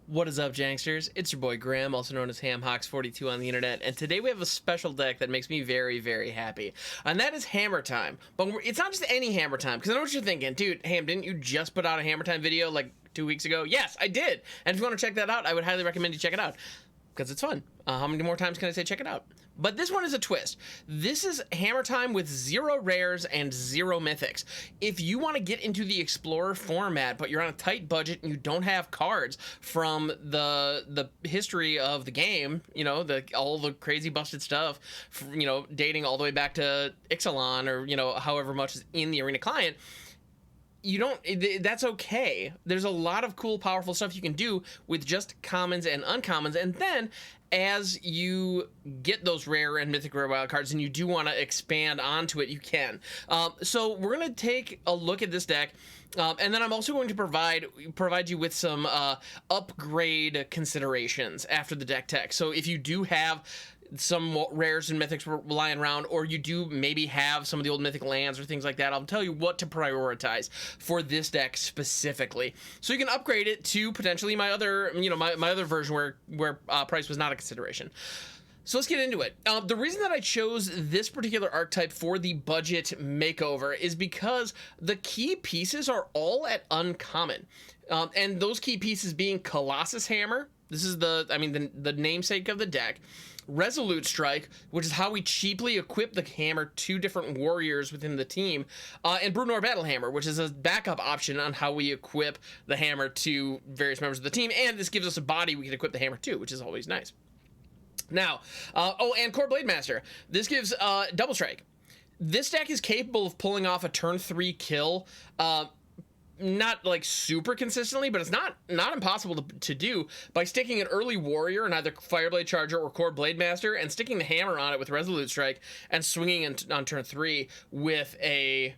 What is up, Janksters? It's your boy Graham, also known as HamHawks42 on the internet, and today we have a special deck that makes me very, very happy, and that is Hammer Time. But it's not just any Hammer Time, because I know what you're thinking. Dude, Ham, didn't you just put out a Hammer Time video like 2 weeks ago? Yes, I did! And if you want to check that out, I would highly recommend you check it out, because it's fun. How many more times can I say check it out? But this one is a twist. This is Hammer Time with 0 rares and 0 mythics. If you want to get into the Explorer format, but you're on a tight budget and you don't have cards from the history of the game, you know, all the crazy busted stuff, you know, dating all the way back to Ixalan or, you know, however much is in the Arena client, you don't, that's okay. There's a lot of cool, powerful stuff you can do with just commons and uncommons, and then as you get those rare and mythic rare wild cards and you do want to expand onto it, you can. So we're going to take a look at this deck, and then I'm also going to provide you with some upgrade considerations after the deck tech. So if you do have some rares and mythics lying around, or you do maybe have some of the old mythic lands or things like that, I'll tell you what to prioritize for this deck specifically, so you can upgrade it to potentially my other, you know, my other version where price was not a consideration. So let's get into it. The reason that I chose this particular archetype for the budget makeover is because the key pieces are all at uncommon, and those key pieces being Colossus Hammer. This is the namesake of the deck. Resolute Strike, which is how we cheaply equip the hammer to different warriors within the team, and Bruenor Battlehammer, which is a backup option on how we equip the hammer to various members of the team, and this gives us a body we can equip the hammer to, which is always nice. Now, and Kor Blademaster. This gives double strike. This deck is capable of pulling off a turn 3 kill, not like super consistently, but it's not impossible to do by sticking an early warrior in either Fireblade Charger or Kor Blademaster and sticking the hammer on it with Resolute Strike and swinging on turn 3 with a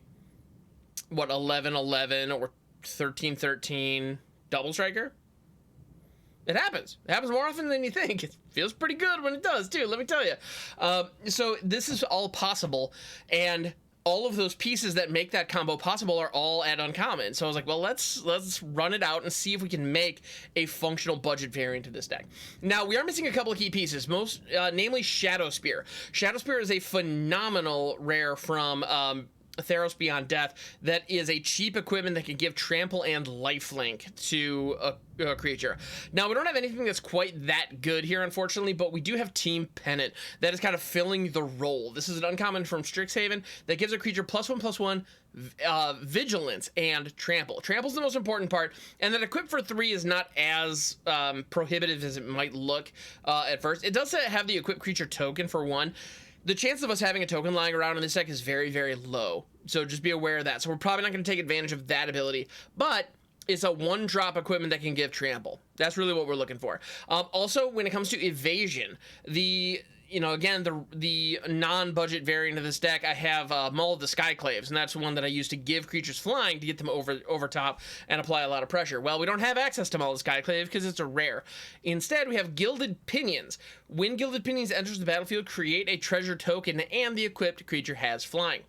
11-11 or 13-13 double striker. It happens more often than you think. It feels pretty good when it does too, let me tell you. So this is all possible, and all of those pieces that make that combo possible are all at uncommon. So I was like, well, let's run it out and see if we can make a functional budget variant of this deck. Now, we are missing a couple of key pieces, namely Shadow Spear. Shadow Spear is a phenomenal rare from Theros Beyond Death that is a cheap equipment that can give trample and lifelink to a creature. Now, we don't have anything that's quite that good here, unfortunately, but we do have Team Pennant that is kind of filling the role. This is an uncommon from Strixhaven that gives a creature +1/+1 vigilance and trample. Trample's the most important part, and that equip for 3 is not as prohibitive as it might look at first. It does have the equip creature token for 1. The chance of us having a token lying around in this deck is very, very low, so just be aware of that. So we're probably not going to take advantage of that ability, but it's a 1-drop equipment that can give trample. That's really what we're looking for. Also, when it comes to evasion, again, the non-budget variant of this deck, I have Maul of the Skyclaves, and that's the one that I use to give creatures flying to get them over top and apply a lot of pressure. Well, we don't have access to Maul of the Skyclave because it's a rare. Instead, we have Gilded Pinions. When Gilded Pinions enters the battlefield, create a treasure token, and the equipped creature has flying.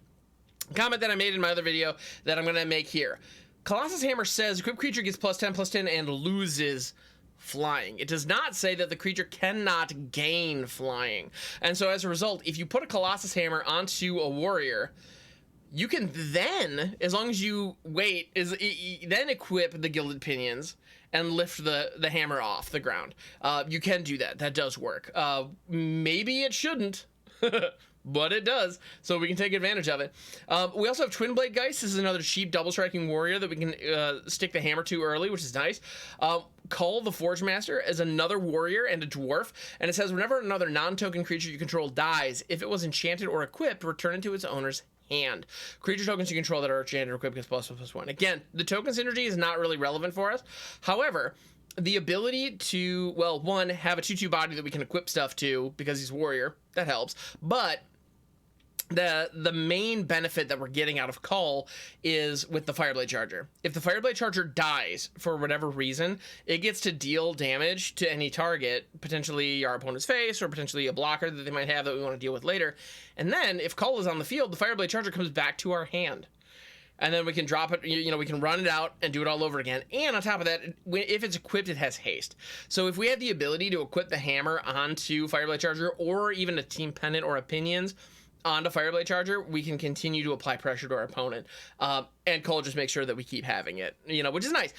Comment that I made in my other video that I'm going to make here. Colossus Hammer says equipped creature gets +10/+10 and loses flying. It does not say that the creature cannot gain flying. And so as a result, if you put a Colossus Hammer onto a warrior, you can then, as long as you wait, then equip the Gilded Pinions and lift the hammer off the ground. You can do that. That does work. Maybe it shouldn't. But it does, so we can take advantage of it. We also have Twinblade Geist. This is another cheap double-striking warrior that we can stick the hammer to early, which is nice. Call the Forge Master as another warrior and a dwarf, and it says whenever another non-token creature you control dies, if it was enchanted or equipped, return it to its owner's hand. Creature tokens you control that are enchanted or equipped gets +1/+1. Again, the token synergy is not really relevant for us. However, the ability to, well, 1, have a 2/2 body that we can equip stuff to because he's a warrior, that helps, but the main benefit that we're getting out of Call is with the Fireblade Charger. If the Fireblade Charger dies for whatever reason, it gets to deal damage to any target, potentially our opponent's face or potentially a blocker that they might have that we want to deal with later. And then if Call is on the field, the Fireblade Charger comes back to our hand. and then we can drop it, you know, we can run it out and do it all over again. And on top of that, if it's equipped, it has haste. So if we have the ability to equip the hammer onto Fireblade Charger, or even a Team Pennant or Opinions onto Fireblade Charger, we can continue to apply pressure to our opponent. And Cole just makes sure that we keep having it, you know, which is nice.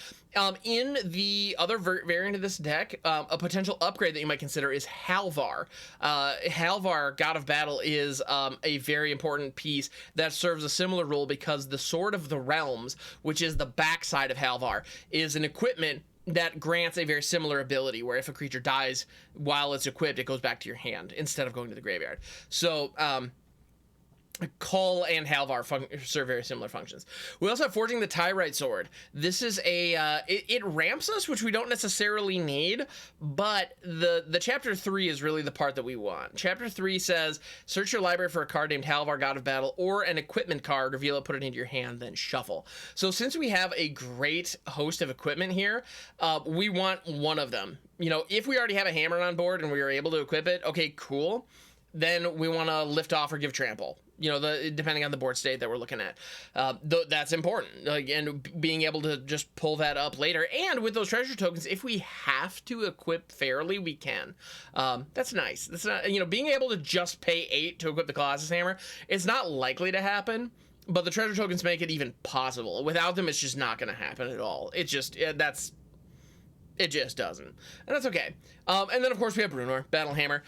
In the other variant of this deck, a potential upgrade that you might consider is Halvar. Halvar, God of Battle, is a very important piece that serves a similar role, because the Sword of the Realms, which is the backside of Halvar, is an equipment that grants a very similar ability, where if a creature dies while it's equipped, it goes back to your hand instead of going to the graveyard. So, Cull and Halvar serve very similar functions. We also have Forging the Tyrite Sword. This is a it ramps us, which we don't necessarily need, but the chapter 3 is really the part that we want. Chapter 3 says, search your library for a card named Halvar, God of Battle, or an equipment card, reveal it, put it into your hand, then shuffle. So since we have a great host of equipment here, we want one of them. You know, if we already have a hammer on board and we are able to equip it, okay, cool. Then we want to lift off or give trample, you know, depending on the board state that we're looking at. That's important, like, and being able to just pull that up later. And with those treasure tokens, if we have to equip fairly, we can. That's nice. That's not, you know, being able to just pay 8 to equip the Colossus Hammer, it's not likely to happen, but the treasure tokens make it even possible. Without them, it's just not going to happen at all. It just, it just doesn't. And that's okay. And then, of course, we have Bruenor Battlehammer.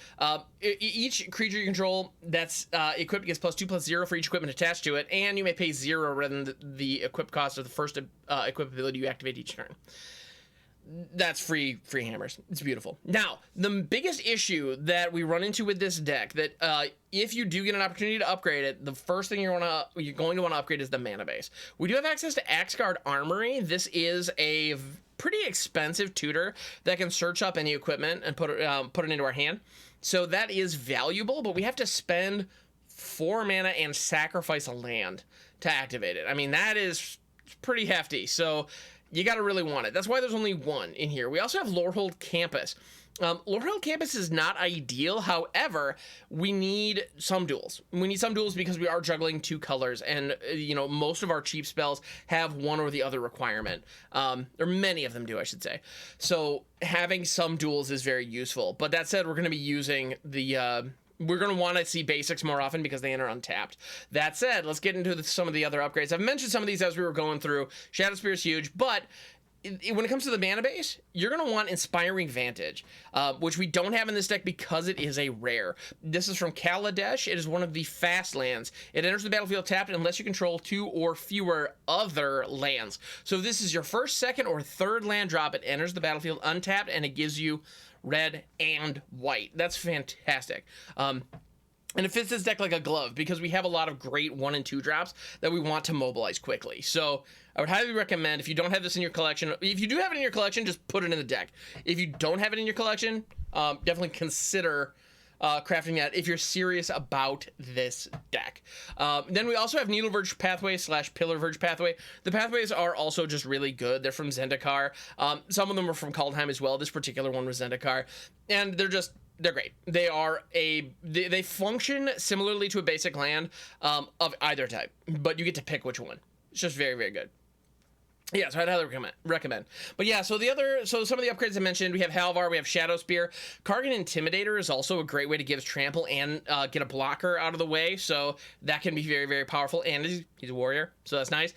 Each creature you control that's equipped gets +2/+0 for each equipment attached to it, and you may pay 0 rather than the equip cost of the first equip ability you activate each turn. That's free hammers. It's beautiful. Now, the biggest issue that we run into with this deck, that if you do get an opportunity to upgrade it, the first thing you're going to want to upgrade is the mana base. We do have access to Axguard Armory. This is a pretty expensive tutor that can search up any equipment and put it into our hand. So that is valuable, but we have to spend 4 mana and sacrifice a land to activate it. I mean, that is pretty hefty. So you got to really want it. That's why there's only one in here. We also have Lorehold Campus. Lorehold Campus is not ideal. However, we need some duels. We need some duels because we are juggling 2 colors, and you know, most of our cheap spells have one or the other requirement, or many of them do, I should say. So having some duels is very useful. But that said, we're going to be using the we're going to want to see basics more often because they enter untapped. That said, let's get into some of the other upgrades. I've mentioned some of these as we were going through. Shadow Spear is huge, but when it comes to the mana base, you're going to want Inspiring Vantage, which we don't have in this deck because it is a rare. This is from Kaladesh. It is one of the fast lands. It enters the battlefield tapped unless you control 2 or fewer other lands. So if this is your first, second, or third land drop, it enters the battlefield untapped, and it gives you red and white. That's fantastic. And it fits this deck like a glove because we have a lot of great 1 and 2 drops that we want to mobilize quickly. So I would highly recommend, if you don't have this in your collection, if you do have it in your collection, just put it in the deck. If you don't have it in your collection, definitely consider crafting that if you're serious about this deck. Then we also have Needle Verge Pathway / Pillar Verge Pathway. The pathways are also just really good. They're from Zendikar. Some of them are from Kaldheim as well. This particular one was Zendikar. And they're great. They function similarly to a basic land of either type, but you get to pick which one. It's just very, very good. Yeah, so I'd highly recommend. But yeah, so some of the upgrades I mentioned, we have Halvar, we have Shadow Spear. Kargan Intimidator is also a great way to give trample and get a blocker out of the way, so that can be very, very powerful, and he's a warrior, so that's nice.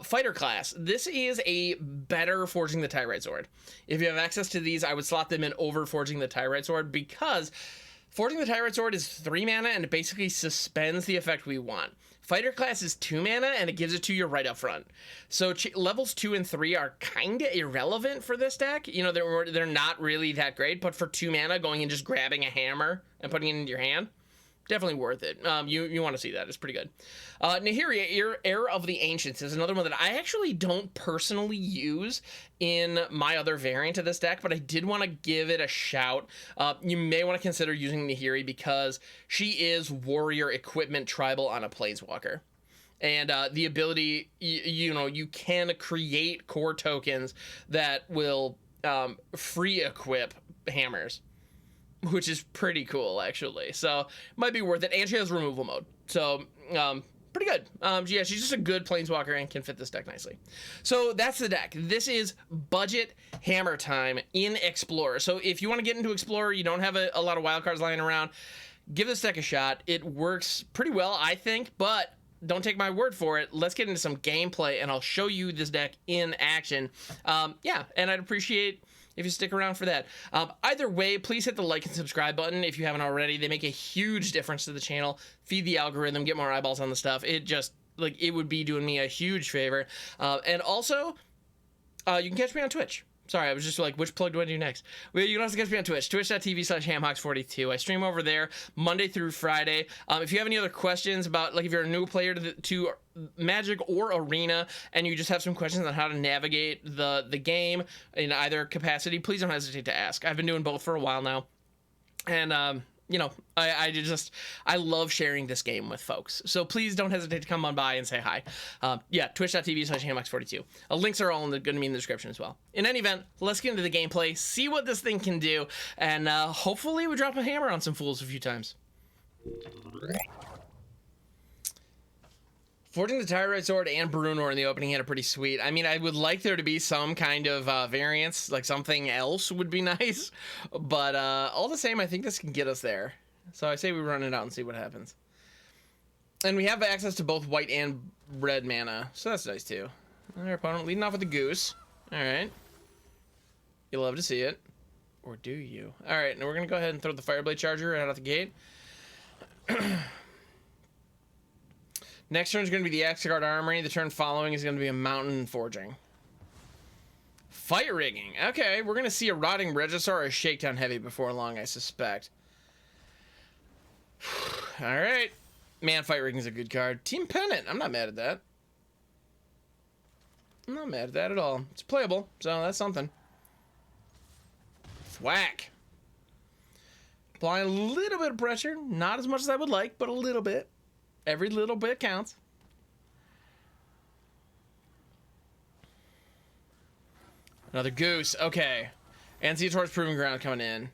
Fighter class. This is a better Forging the Tyrite Sword. If you have access to these, I would slot them in over Forging the Tyrite Sword, because Forging the Tyrite Sword is 3 mana, and it basically suspends the effect we want. Fighter class is 2 mana, and it gives it to you right up front. So levels 2 and 3 are kind of irrelevant for this deck. You know, they're not really that great, but for 2 mana, going and just grabbing a hammer and putting it into your hand, definitely worth it. You want to see that. It's pretty good. Nahiri, Heir of the Ancients, is another one that I actually don't personally use in my other variant of this deck, but I did want to give it a shout. You may want to consider using Nahiri because she is warrior equipment tribal on a planeswalker. And the ability, you can create core tokens that will free equip hammers, which is pretty cool, actually. So might be worth it. And she has removal mode. So pretty good. Yeah, she's just a good planeswalker and can fit this deck nicely. So that's the deck. This is budget hammer time in Explorer. So if you want to get into Explorer, you don't have a lot of wildcards lying around, give this deck a shot. It works pretty well, I think, but don't take my word for it. Let's get into some gameplay, and I'll show you this deck in action. Yeah, and I'd appreciate if you stick around for that. Either way, please hit the like and subscribe button if you haven't already. They make a huge difference to the channel, feed the algorithm, get more eyeballs on the stuff. It just, like, it would be doing me a huge favor. And also, you can catch me on Twitch. Sorry, I was just like, which plug do I do next? Well, you can also catch me on Twitch, twitch.tv/hamhawks42. I stream over there Monday through Friday. If you have any other questions about, like, if you're a new player to Magic or Arena, and you just have some questions on how to navigate the game in either capacity, please don't hesitate to ask. I've been doing both for a while now. And, you know, I love sharing this game with folks. So please don't hesitate to come on by and say hi. Yeah, twitch.tv/hamhawks42. Links are all going to be in the description as well. In any event, let's get into the gameplay, see what this thing can do, and hopefully we drop a hammer on some fools a few times. Forging the Tyrite Sword and Bruenor in the opening hand are pretty sweet. I mean, I would like there to be some kind of variance, like something else would be nice. But all the same, I think this can get us there. So I say we run it out and see what happens. And we have access to both white and red mana, so that's nice too. Our opponent leading off with the goose. All right. You love to see it. Or do you? All right, now we're going to go ahead and throw the Fireblade Charger right out the gate. Next turn is going to be the Axegard Armory. The turn following is going to be a Mountain Forging. Fight Rigging. Okay, we're going to see a Rotting Regisaur or a Shakedown Heavy before long, I suspect. All right. Man, Fight Rigging is a good card. Team Pennant. I'm not mad at that. I'm not mad at that at all. It's playable, so that's something. Thwack. Applying a little bit of pressure. Not as much as I would like, but a little bit. Every little bit counts. Another goose. Okay. Ancient Proving Ground coming in.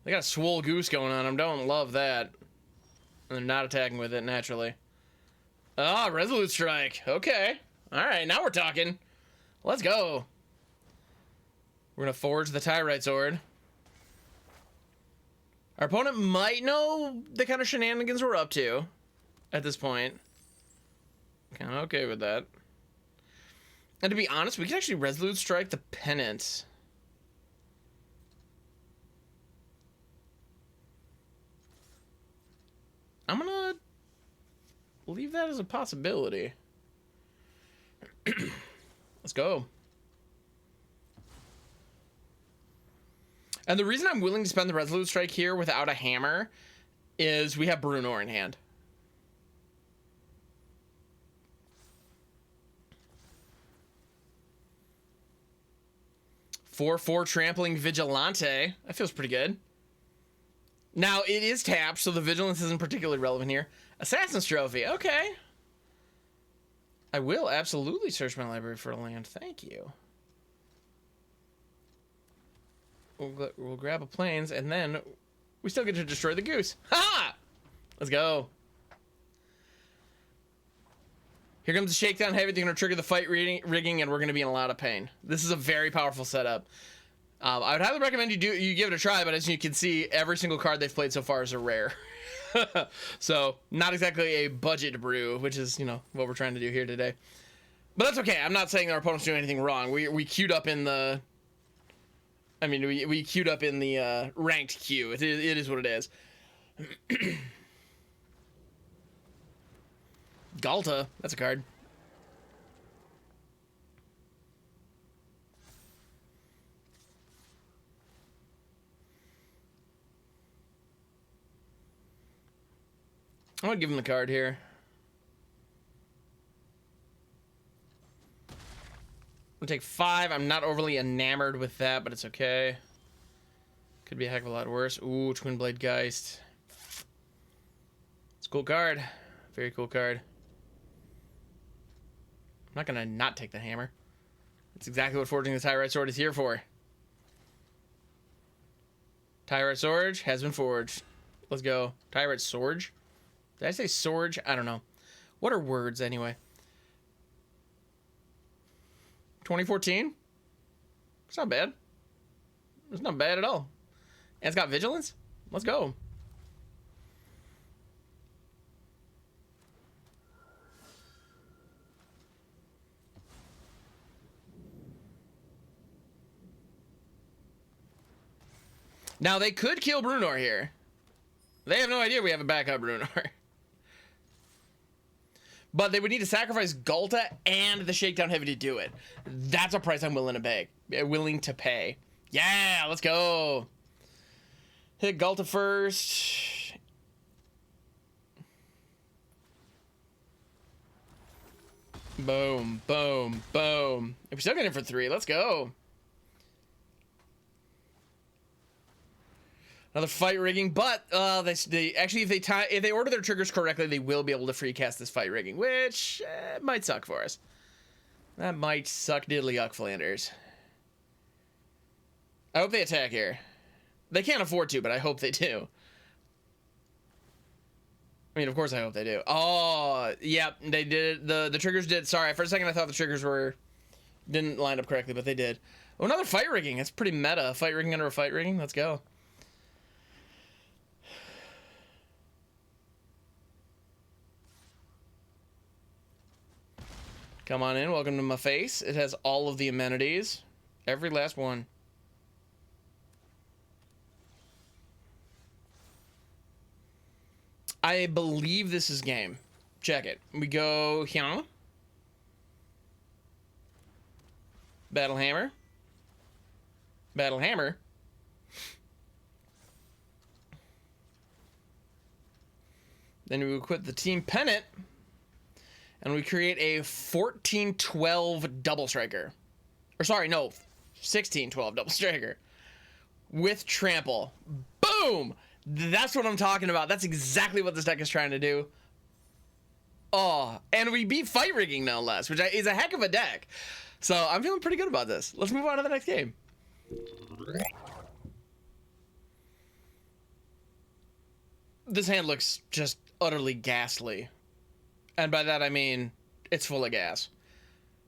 They got a swole goose going on. I don't love that. And they're not attacking with it, naturally. Ah, Resolute Strike. Okay. Alright, now we're talking. Let's go. We're going to forge the Tyrite Sword. Our opponent might know the kind of shenanigans we're up to at this point. Kind of okay with that. And to be honest, we can actually Resolute Strike the Pennant. I'm gonna leave that as a possibility. Let's go. And the reason I'm willing to spend the Resolute Strike here without a hammer is we have Bruenor in hand. Four Trampling Vigilante. That feels pretty good. Now, it is tapped, so the Vigilance isn't particularly relevant here. Assassin's Trophy. Okay. I will absolutely search my library for a land. Thank you. We'll grab a plains, and then we still get to destroy the goose. Ha! Let's go. Here comes the Shakedown Heavy. They're going to trigger the Fight Rigging, and we're going to be in a lot of pain. This is a very powerful setup. I would highly recommend you give it a try, but as you can see, every single card they've played so far is a rare. So, not exactly a budget brew, which is, you know, what we're trying to do here today. But that's okay. I'm not saying our opponent's doing anything wrong. We queued up in the... I mean, we queued up in the ranked queue. It is what it is. Galta. That's a card. I'm going to give him the card here. I'm going to take 5. I'm not overly enamored with that, but it's okay. Could be a heck of a lot worse. Ooh, Twinblade Geist. It's a cool card. Very cool card. I'm not going to not take the hammer. That's exactly what Forging the Tyrite Sword is here for. Tyrite Sword has been forged. Let's go. Tyrite Sword? Did I say Sorge? I don't know. What are words anyway? 2014? It's not bad. It's not bad at all. And it's got vigilance? Let's go. Now, they could kill Bruenor here. They have no idea we have a backup Bruenor. But they would need to sacrifice Galta and the Shakedown Heavy to do it. That's a price I'm willing to pay. Yeah, let's go. Hit Galta first. Boom, boom, boom. If we still get in for 3, let's go. Another fight rigging, but they actually if they order their triggers correctly, they will be able to free cast this fight rigging, which might suck for us. That might suck diddly yuck, Flanders. I hope they attack here. They can't afford to, but I hope they do. I mean, of course I hope they do. Oh, yeah, they did. The triggers did. Sorry, for a second I thought the triggers didn't line up correctly, but they did. Oh, another fight rigging. That's pretty meta. Fight rigging under a fight rigging. Let's go. Come on in. Welcome to my face. It has all of the amenities. Every last one. I believe this is game. Check it. We go here. Battlehammer. Battlehammer. Then we equip the Team Pennant. And we create a 14-12 double striker. Or sorry, no, 16-12 double striker. With trample. Boom! That's what I'm talking about. That's exactly what this deck is trying to do. Oh, and we beat fight rigging no less, which is a heck of a deck. So I'm feeling pretty good about this. Let's move on to the next game. This hand looks just utterly ghastly. And by that I mean it's full of gas,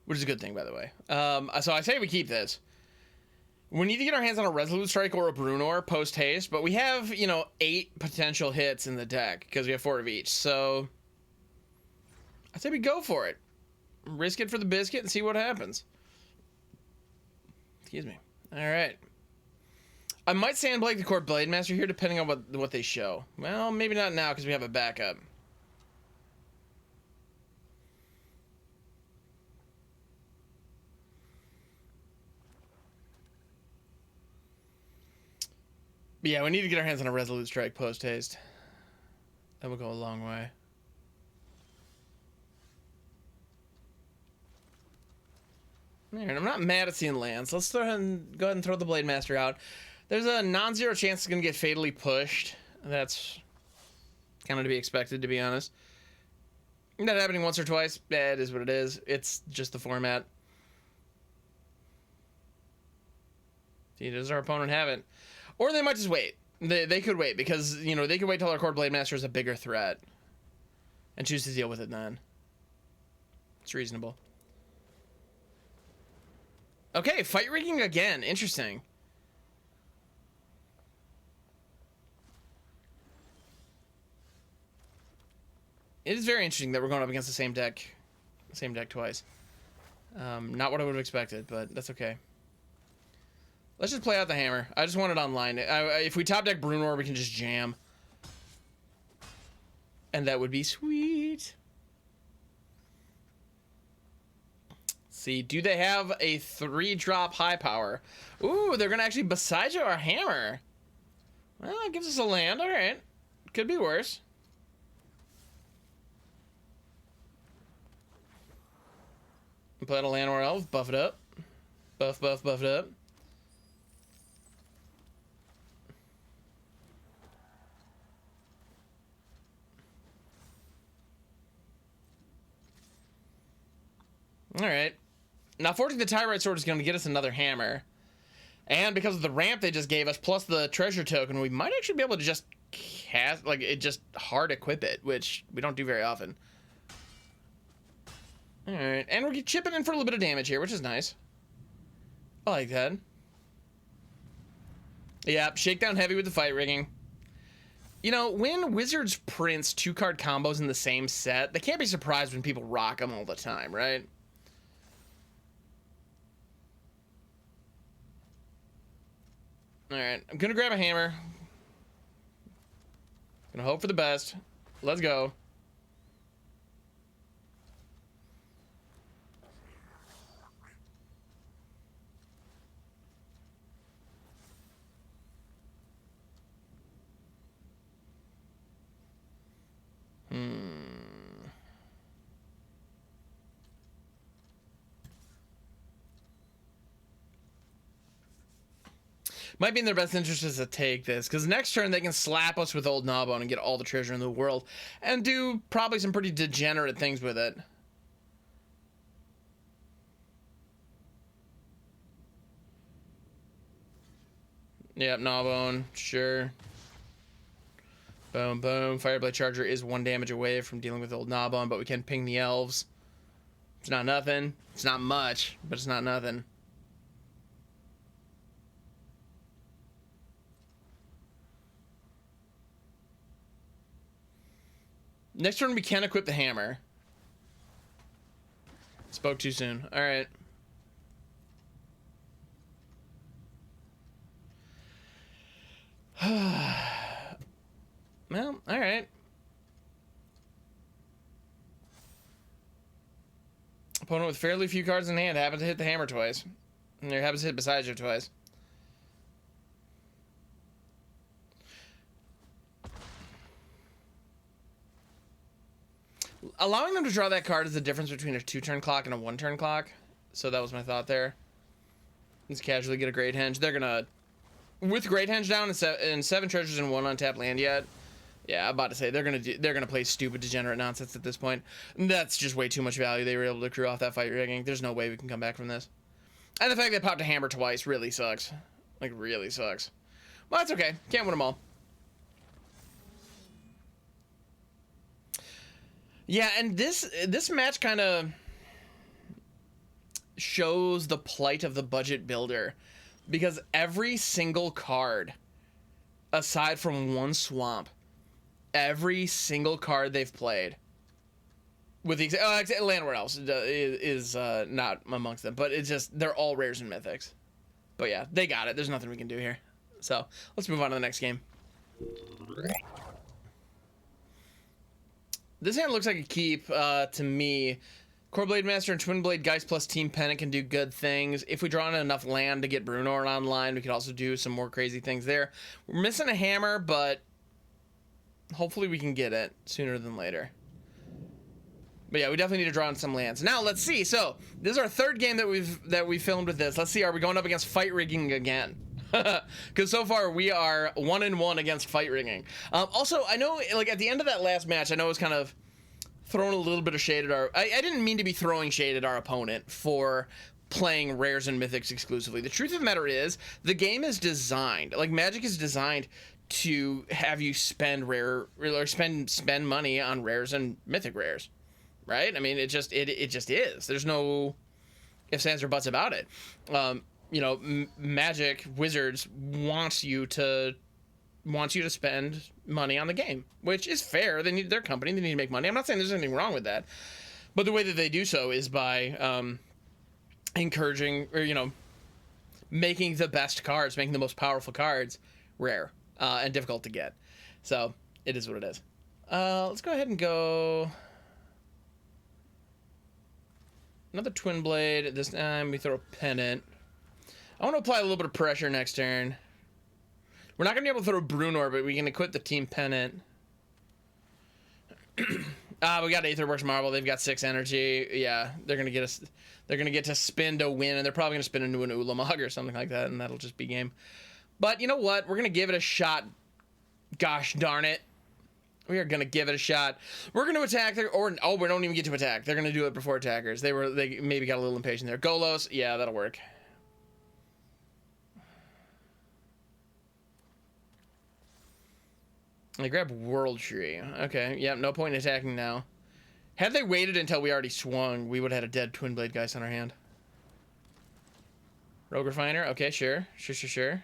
which is a good thing, by the way. So I say we keep this. We need to get our hands on a Resolute Strike or a Bruenor post haste, but we have, 8 potential hits in the deck because we have 4 of each. So I say we go for it. Risk it for the biscuit and see what happens. Excuse me. All right. I might sandblade the Kor Blademaster here depending on what they show. Well, maybe not now because we have a backup. But yeah, we need to get our hands on a Resolute Strike post haste. That will go a long way. Man, I'm not mad at seeing lands. Let's go ahead and throw the Blademaster out. There's a non-zero chance it's going to get fatally pushed. That's kind of to be expected, to be honest. That happening once or twice, it is what it is. It's just the format. See, does our opponent have it? Or they might just wait. They could wait because, they could wait till our Kor Blademaster is a bigger threat and choose to deal with it then. It's reasonable. Okay, fight rigging again. Interesting. It is very interesting that we're going up against the same deck twice. Not what I would have expected, but that's okay. Let's just play out the hammer. I just want it online. If we top deck Bruenor, we can just jam. And that would be sweet. See, do they have a 3-drop high power? Ooh, they're going to actually beside you our hammer. Well, it gives us a land. All right. Could be worse. Play out a land or elf. Buff it up. Buff it up. All right. Now, forging the Tyrite Sword is going to get us another hammer. And because of the ramp they just gave us, plus the treasure token, we might actually be able to just cast, like, it just hard equip it, which we don't do very often. All right, and we're chipping in for a little bit of damage here, which is nice. I like that. Yeah, shakedown heavy with the fight rigging. You know, when Wizards prints 2-card combos in the same set, they can't be surprised when people rock them all the time, right? All right, I'm gonna grab a hammer. Gonna hope for the best. Let's go. Might be in their best interest to take this, because next turn they can slap us with Old Gnawbone and get all the treasure in the world, and do probably some pretty degenerate things with it. Yep, Gnawbone, sure. Boom, boom. Fireblade Charger is 1 damage away from dealing with Old Gnawbone, but we can ping the elves. It's not nothing. It's not much, but it's not nothing. Next turn we can equip the hammer. Spoke too soon. All right. Well, all right. Opponent with fairly few cards in hand happens to hit the hammer twice. And there happens to hit beside you twice. Allowing them to draw that card is the difference between a 2-turn clock and a 1-turn clock. So that was my thought there. Let's casually get a Great Henge. They're gonna, with Great Henge down and 7 treasures and 1 untapped land yet. Yeah, I'm about to say they're gonna play stupid degenerate nonsense at this point. That's just way too much value. They were able to accrue off that fight rigging. There's no way we can come back from this. And the fact they popped a hammer twice really sucks. Like, really sucks. Well, that's okay. Can't win them all. Yeah, and this match kind of shows the plight of the budget builder, because every single card, aside from 1 swamp, every single card they've played, with the Landward Elves is not amongst them, but it's just they're all rares and mythics. But yeah, they got it. There's nothing we can do here. So let's move on to the next game. This hand looks like a keep to me. Kor Blademaster and Twinblade Geist plus Team Pennant can do good things. If we draw in enough land to get Bruenor online, we could also do some more crazy things there. We're missing a hammer, but hopefully we can get it sooner than later. But yeah, we definitely need to draw in some lands. Now let's see. So this is our 3rd game that we've filmed with this. Let's see, are we going up against fight rigging again? Because so far we are 1-1 against fight rigging. Also, I know, like, at the end of that last match, I know it was kind of throwing a little bit of shade at our... I didn't mean to be throwing shade at our opponent for playing rares and mythics exclusively. The truth of the matter is, the game is designed, like, Magic is designed to have you spend spend money on rares and mythic rares, right? I mean, it just is. There's no ifs, ands, or buts about it. You know, Magic Wizards wants you to spend money on the game, which is fair. They need their company. They need to make money. I'm not saying there's anything wrong with that, but the way that they do so is by encouraging, or, you know, making the best cards, making the most powerful cards rare and difficult to get. So it is what it is. Let's go ahead and go another Twinblade. This time we throw a Pennant. I want to apply a little bit of pressure next turn. We're not going to be able to throw Bruenor, but we can equip the Team Pennant. We got Aetherworks Marble. They've got 6 energy. Yeah, they're going to get us. They're going to get to spin to win, and they're probably going to spin into an Ulamog or something like that, and that'll just be game. But you know what? We're going to give it a shot. Gosh darn it. We are going to give it a shot. We're going to attack. We don't even get to attack. They're going to do it before attackers. They maybe got a little impatient there. Golos. Yeah, that'll work. They grab World Tree. Okay, yeah, no point in attacking now. Had they waited until we already swung, we would have had a dead Twinblade Geist on our hand. Rogue Refiner. Okay, sure. Sure.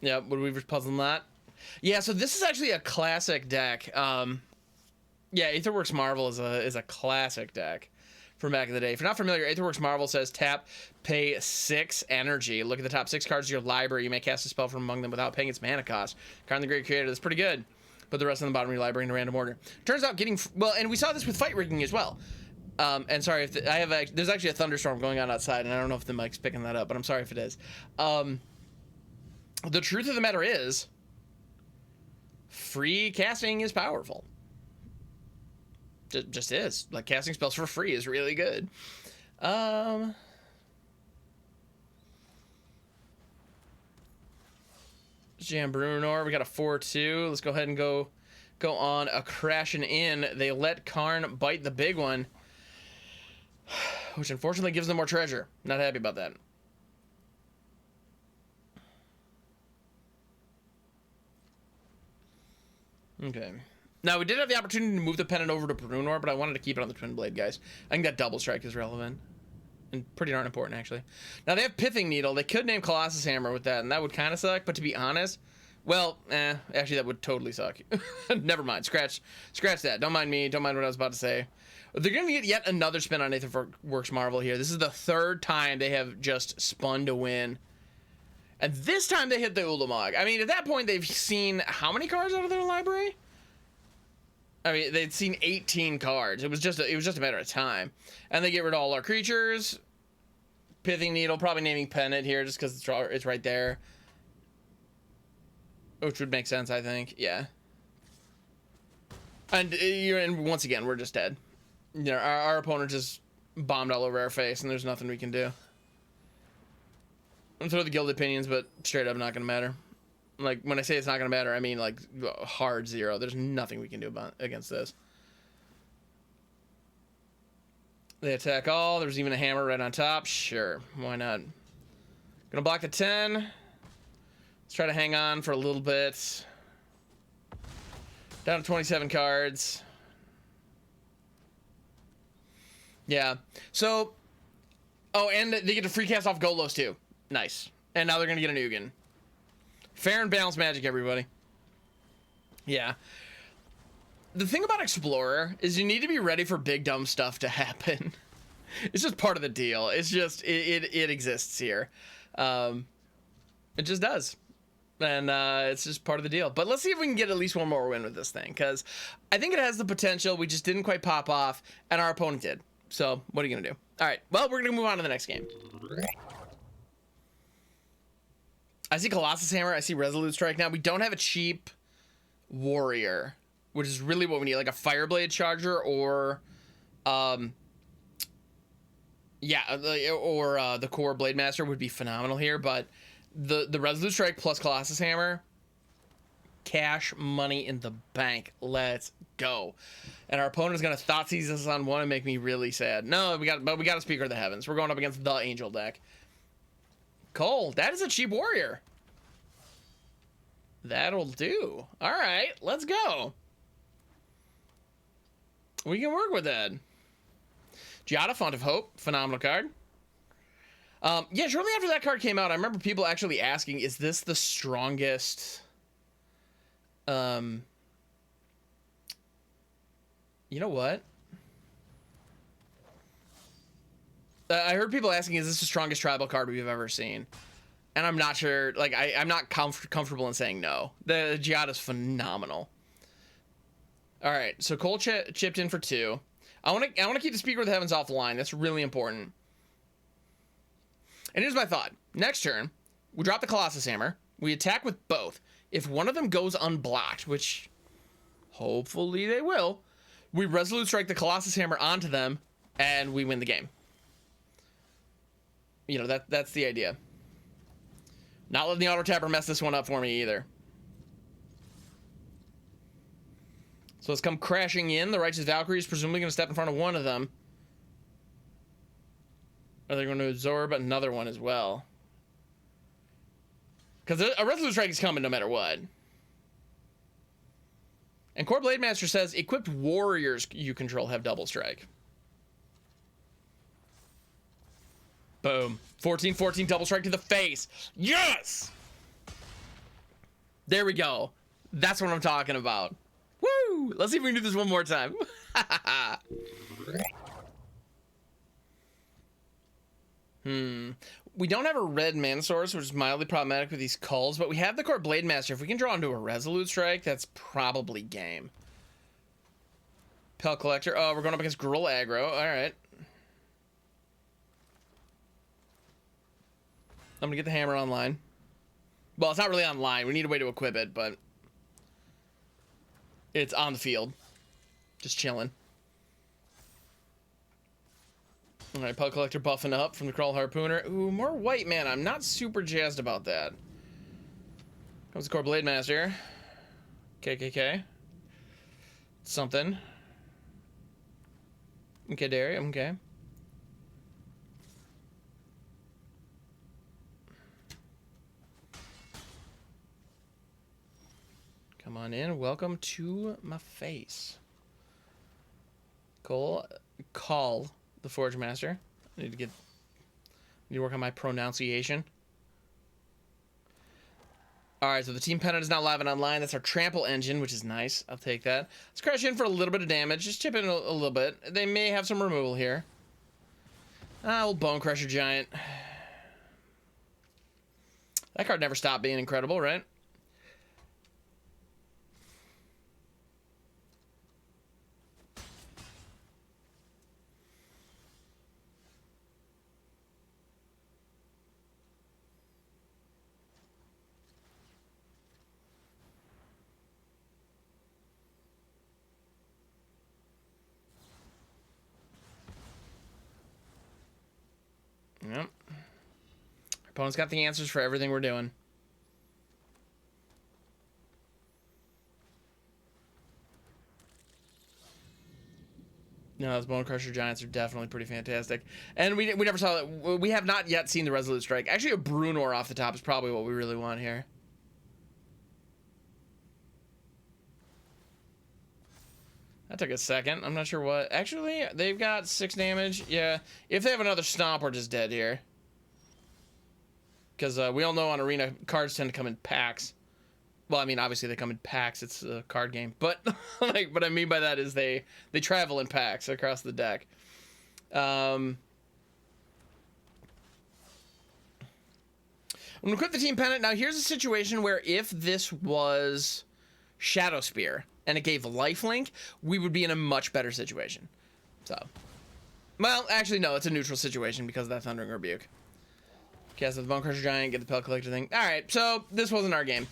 Yeah, would Weaver's Puzzle not? Yeah, so this is actually a classic deck. Yeah, Aetherworks Marvel is a classic deck from back in the day. If you're not familiar, Aetherworks Marvel says tap, pay 6 energy. Look at the top 6 cards of your library. You may cast a spell from among them without paying its mana cost. Card in the Great Creator. That's pretty good. Put the rest on the bottom of your library in a random order. Turns out getting... Well, and we saw this with fight rigging as well. And sorry, if I have... There's actually a thunderstorm going on outside, and I don't know if the mic's picking that up, but I'm sorry if it is. The truth of the matter is, free casting is powerful. Just is. Like, casting spells for free is really good. Jam Bruenor. We got a 4-2. Let's go ahead and go on a crashing in. They let Karn bite the big one, which unfortunately gives them more treasure. Not happy about that. Okay. Now, we did have the opportunity to move the Pennant over to Bruenor, but I wanted to keep it on the Twinblade Geist. I think that double strike is relevant. And pretty darn important, actually. Now, they have Pithing Needle. They could name Colossus Hammer with that, and that would kind of suck. But to be honest, well, actually, that would totally suck. Never mind. Scratch that. Don't mind me. Don't mind what I was about to say. They're going to get yet another spin on Aetherworks Marvel here. This is the 3rd time they have just spun to win. And this time they hit the Ulamog. I mean, at that point, they've seen how many cards out of their library? I mean, they'd seen 18 cards. It was just a matter of time. And they get rid of all our creatures. Pithing Needle, probably naming Pennant here just because it's right there. Which would make sense, I think. Yeah. And once again, we're just dead. You know, our opponent just bombed all over our face, and there's nothing we can do. I'm throw the Guild Opinions, but straight up not going to matter. Like, when I say it's not going to matter, I mean, like, hard 0. There's nothing we can do against this. They attack all. There's even a hammer right on top. Sure. Why not? Gonna block the 10. Let's try to hang on for a little bit. Down to 27 cards. Yeah. So... Oh, and they get to free cast off Golos, too. Nice. And now they're going to get an Ugin. Fair and balanced magic, everybody. Yeah. The thing about Explorer is you need to be ready for big dumb stuff to happen. It's just part of the deal. It's just, it exists here. It just does. And it's just part of the deal. But let's see if we can get at least one more win with this thing, because I think it has the potential. We just didn't quite pop off, and our opponent did. So what are you going to do? All right. Well, we're going to move on to the next game. I see Colossus Hammer. I see Resolute Strike. Now, we don't have a cheap warrior, which is really what we need, like a Fireblade Charger or, the Kor Blademaster would be phenomenal here. But the Resolute Strike plus Colossus Hammer, cash money in the bank. Let's go. And our opponent is gonna thought seize us on one and make me really sad. No, we got a Speaker of the Heavens. We're going up against the Angel deck. Cole, that is a cheap warrior. That'll do. All right, let's go. We can work with that. Giada, Font of Hope, phenomenal card. Yeah, shortly after that card came out, I remember people actually asking, is this the strongest... You know what? I heard people asking, is this the strongest tribal card we've ever seen? And I'm not sure. Like, I'm not comfortable in saying no. The Giada's phenomenal. All right, so Cole chipped in for 2. I want to keep the Speaker of the Heavens off the line. That's really important. And here's my thought. Next turn, we drop the Colossus Hammer. We attack with both. If one of them goes unblocked, which hopefully they will, we Resolute Strike the Colossus Hammer onto them, and we win the game. You know, that's the idea. Not letting the auto tapper mess this one up for me either. So let's come crashing in. The Righteous Valkyrie is presumably going to step in front of one of them. Are they going to absorb another one as well? Because a Resolute Strike is coming no matter what. And Kor Blademaster says, equipped warriors you control have double strike. Boom. 14-14 double strike to the face. Yes! There we go. That's what I'm talking about. Woo! Let's see if we can do this one more time. We don't have a red mana source, which is mildly problematic with these culls, but we have the Kor Blademaster. If we can draw into a Resolute Strike, that's probably game. Pel Collector. Oh, we're going up against Gruul aggro. All right. I'm going to get the hammer online. Well, it's not really online. We need a way to equip it, but it's on the field. Just chilling. All right, Pel Collector buffing up from the Crawl Harpooner. Ooh, more white mana. I'm not super jazzed about that. Comes the Kor Blademaster. KKK. Something. Okay, Derry. Okay. Come on in. Welcome to my face. Call the Forge Master. I need to work on my pronunciation. All right, so the Team Pennant is now live and online. That's our trample engine, which is nice. I'll take that. Let's crash in for a little bit of damage. Just chip in a little bit. They may have some removal here. Old Bone Crusher Giant. That card never stopped being incredible, right? Yep. Our opponent's got the answers for everything we're doing. No, those Bone Crusher Giants are definitely pretty fantastic. And we never saw that. We have not yet seen the Resolute Strike. Actually, a Bruenor off the top is probably what we really want here. That took a second. I'm not sure what. Actually, they've got 6 damage. Yeah. If they have another Stomp, we're just dead here. Because we all know on Arena, cards tend to come in packs. Well, I mean, obviously they come in packs. It's a card game. But like, what I mean by that is they travel in packs across the deck. I'm going to equip the Team Pennant. Now, here's a situation where if this was Shadow Spear and it gave lifelink, we would be in a much better situation. So, well, actually, no, it's a neutral situation because of that Thundering Rebuke. Cast the Bone Crusher Giant, get the Pel Collector thing. All right, so this wasn't our game.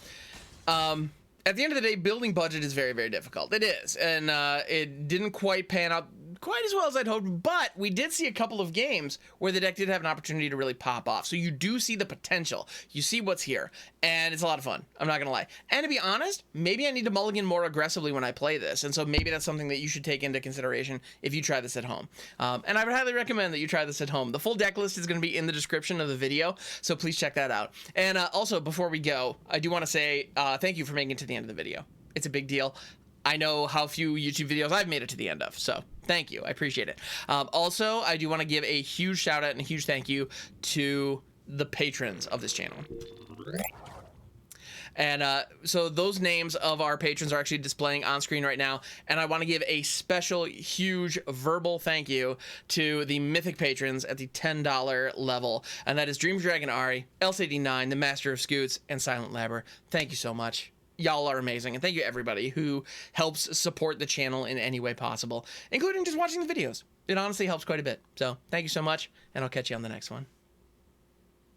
At the end of the day, building budget is very, very difficult. It is, and it didn't quite pan out quite as well as I'd hoped, but we did see a couple of games where the deck did have an opportunity to really pop off. So you do see the potential. You see what's here, and it's a lot of fun. I'm not gonna lie. And to be honest, maybe I need to mulligan more aggressively when I play this, and so maybe that's something that you should take into consideration if you try this at home. And I would highly recommend that you try this at home. The full deck list is going to be in the description of the video, so please check that out. And also, before we go, I do want to say thank you for making it to the end of the video. It's a big deal. I know how few YouTube videos I've made it to the end of, so thank you. I appreciate it. Also, I do want to give a huge shout out and a huge thank you to the patrons of this channel. And so those names of our patrons are actually displaying on screen right now. And I want to give a special, huge verbal thank you to the Mythic patrons at the $10 level. And that is Dream Dragon Ari, Else89, the Master of Scoots, and Silent Labber. Thank you so much. Y'all are amazing, and thank you everybody who helps support the channel in any way possible, including just watching the videos. It honestly helps quite a bit. So thank you so much, and I'll catch you on the next one.